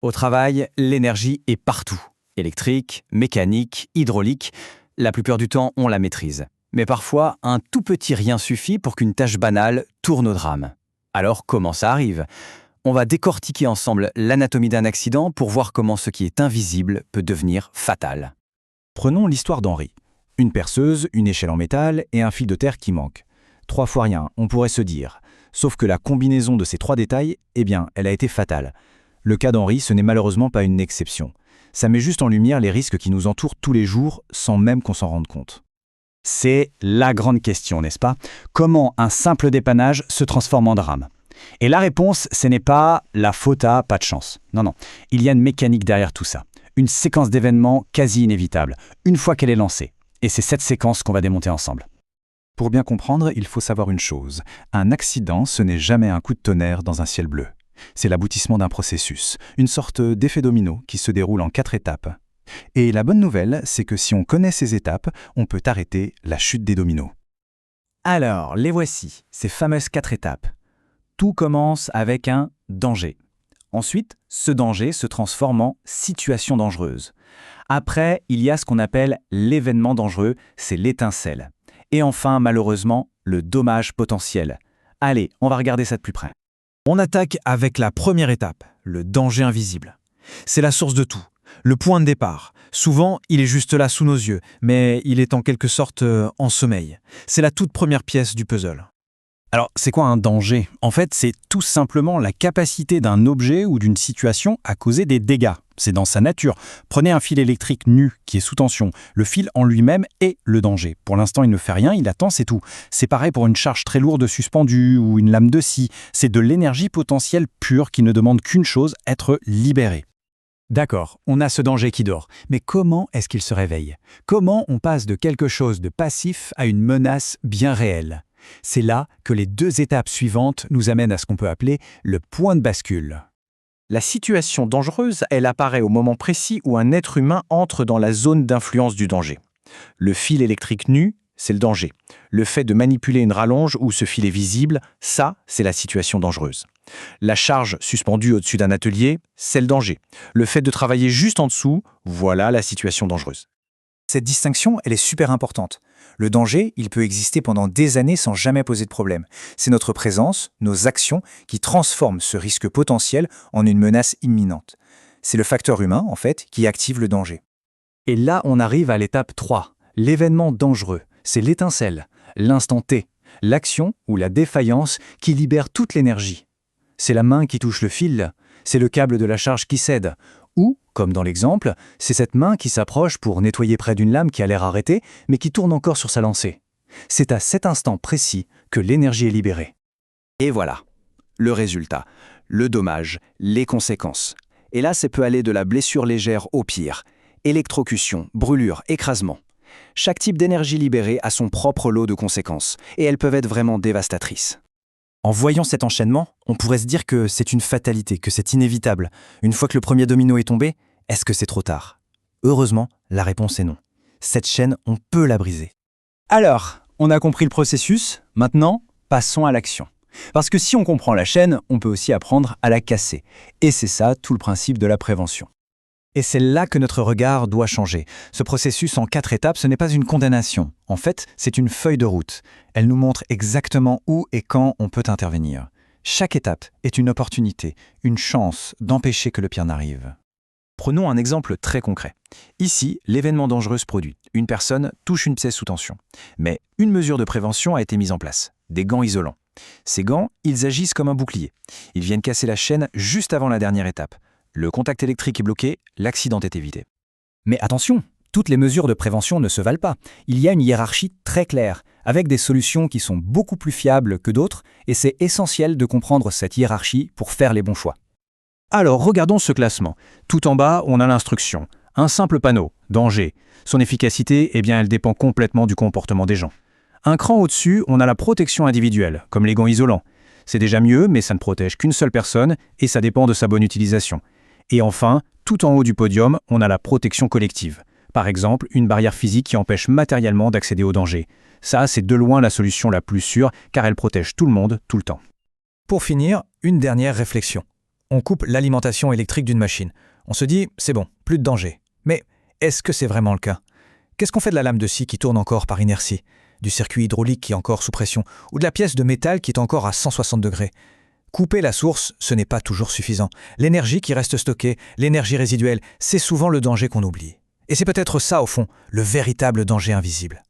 Au travail, l'énergie est partout. Électrique, mécanique, hydraulique, la plupart du temps, on la maîtrise. Mais parfois, un tout petit rien suffit pour qu'une tâche banale tourne au drame. Alors, comment ça arrive ? On va décortiquer ensemble l'anatomie d'un accident pour voir comment ce qui est invisible peut devenir fatal. Prenons l'histoire d'Henri. Une perceuse, une échelle en métal et un fil de terre qui manque. 3 fois rien, on pourrait se dire. Sauf que la combinaison de ces 3 détails, elle a été fatale. Le cas d'Henri, ce n'est malheureusement pas une exception. Ça met juste en lumière les risques qui nous entourent tous les jours sans même qu'on s'en rende compte. C'est la grande question, n'est-ce pas? Comment un simple dépannage se transforme en drame? Et la réponse, ce n'est pas la faute à pas de chance. Non. Il y a une mécanique derrière tout ça. Une séquence d'événements quasi inévitable, une fois qu'elle est lancée. Et c'est cette séquence qu'on va démonter ensemble. Pour bien comprendre, il faut savoir une chose. Un accident, ce n'est jamais un coup de tonnerre dans un ciel bleu. C'est l'aboutissement d'un processus, une sorte d'effet domino qui se déroule en 4 étapes. Et la bonne nouvelle, c'est que si on connaît ces étapes, on peut arrêter la chute des dominos. Alors, les voici, ces fameuses 4 étapes. Tout commence avec un danger. Ensuite, ce danger se transforme en situation dangereuse. Après, il y a ce qu'on appelle l'événement dangereux, c'est l'étincelle. Et enfin, malheureusement, le dommage potentiel. Allez, on va regarder ça de plus près. On attaque avec la première étape, le danger invisible. C'est la source de tout, le point de départ. Souvent, il est juste là sous nos yeux, mais il est en quelque sorte en sommeil. C'est la toute première pièce du puzzle. Alors, c'est quoi un danger? En fait, c'est tout simplement la capacité d'un objet ou d'une situation à causer des dégâts. C'est dans sa nature. Prenez un fil électrique nu qui est sous tension. Le fil en lui-même est le danger. Pour l'instant, il ne fait rien, il attend, c'est tout. C'est pareil pour une charge très lourde suspendue ou une lame de scie. C'est de l'énergie potentielle pure qui ne demande qu'une chose, être libérée. D'accord, on a ce danger qui dort. Mais comment est-ce qu'il se réveille? Comment on passe de quelque chose de passif à une menace bien réelle? C'est là que les 2 étapes suivantes nous amènent à ce qu'on peut appeler le point de bascule. La situation dangereuse, elle apparaît au moment précis où un être humain entre dans la zone d'influence du danger. Le fil électrique nu, c'est le danger. Le fait de manipuler une rallonge où ce fil est visible, ça, c'est la situation dangereuse. La charge suspendue au-dessus d'un atelier, c'est le danger. Le fait de travailler juste en dessous, voilà la situation dangereuse. Cette distinction, elle est super importante. Le danger, il peut exister pendant des années sans jamais poser de problème. C'est notre présence, nos actions, qui transforment ce risque potentiel en une menace imminente. C'est le facteur humain, en fait, qui active le danger. Et là, on arrive à l'étape 3, l'événement dangereux. C'est l'étincelle, l'instant T, l'action ou la défaillance qui libère toute l'énergie. C'est la main qui touche le fil, c'est le câble de la charge qui cède. Ou, comme dans l'exemple, c'est cette main qui s'approche pour nettoyer près d'une lame qui a l'air arrêtée, mais qui tourne encore sur sa lancée. C'est à cet instant précis que l'énergie est libérée. Et voilà, le résultat, le dommage, les conséquences. Et là, ça peut aller de la blessure légère au pire. Électrocution, brûlure, écrasement. Chaque type d'énergie libérée a son propre lot de conséquences, et elles peuvent être vraiment dévastatrices. En voyant cet enchaînement, on pourrait se dire que c'est une fatalité, que c'est inévitable. Une fois que le premier domino est tombé, est-ce que c'est trop tard? Heureusement, la réponse est non. Cette chaîne, on peut la briser. Alors, on a compris le processus, maintenant, passons à l'action. Parce que si on comprend la chaîne, on peut aussi apprendre à la casser. Et c'est ça tout le principe de la prévention. Et c'est là que notre regard doit changer. Ce processus en 4 étapes, ce n'est pas une condamnation. En fait, c'est une feuille de route. Elle nous montre exactement où et quand on peut intervenir. Chaque étape est une opportunité, une chance d'empêcher que le pire n'arrive. Prenons un exemple très concret. Ici, l'événement dangereux se produit. Une personne touche une pièce sous tension. Mais une mesure de prévention a été mise en place, des gants isolants. Ces gants, ils agissent comme un bouclier. Ils viennent casser la chaîne juste avant la dernière étape. Le contact électrique est bloqué, l'accident est évité. Mais attention, toutes les mesures de prévention ne se valent pas. Il y a une hiérarchie très claire, avec des solutions qui sont beaucoup plus fiables que d'autres, et c'est essentiel de comprendre cette hiérarchie pour faire les bons choix. Alors, regardons ce classement. Tout en bas, on a l'instruction. Un simple panneau, danger. Son efficacité, elle dépend complètement du comportement des gens. Un cran au-dessus, on a la protection individuelle, comme les gants isolants. C'est déjà mieux, mais ça ne protège qu'une seule personne, et ça dépend de sa bonne utilisation. Et enfin, tout en haut du podium, on a la protection collective. Par exemple, une barrière physique qui empêche matériellement d'accéder au danger. Ça, c'est de loin la solution la plus sûre, car elle protège tout le monde, tout le temps. Pour finir, une dernière réflexion. On coupe l'alimentation électrique d'une machine. On se dit, c'est bon, plus de danger. Mais est-ce que c'est vraiment le cas? Qu'est-ce qu'on fait de la lame de scie qui tourne encore par inertie, du circuit hydraulique qui est encore sous pression, ou de la pièce de métal qui est encore à 160 degrés? Couper la source, ce n'est pas toujours suffisant. L'énergie qui reste stockée, l'énergie résiduelle, c'est souvent le danger qu'on oublie. Et c'est peut-être ça, au fond, le véritable danger invisible.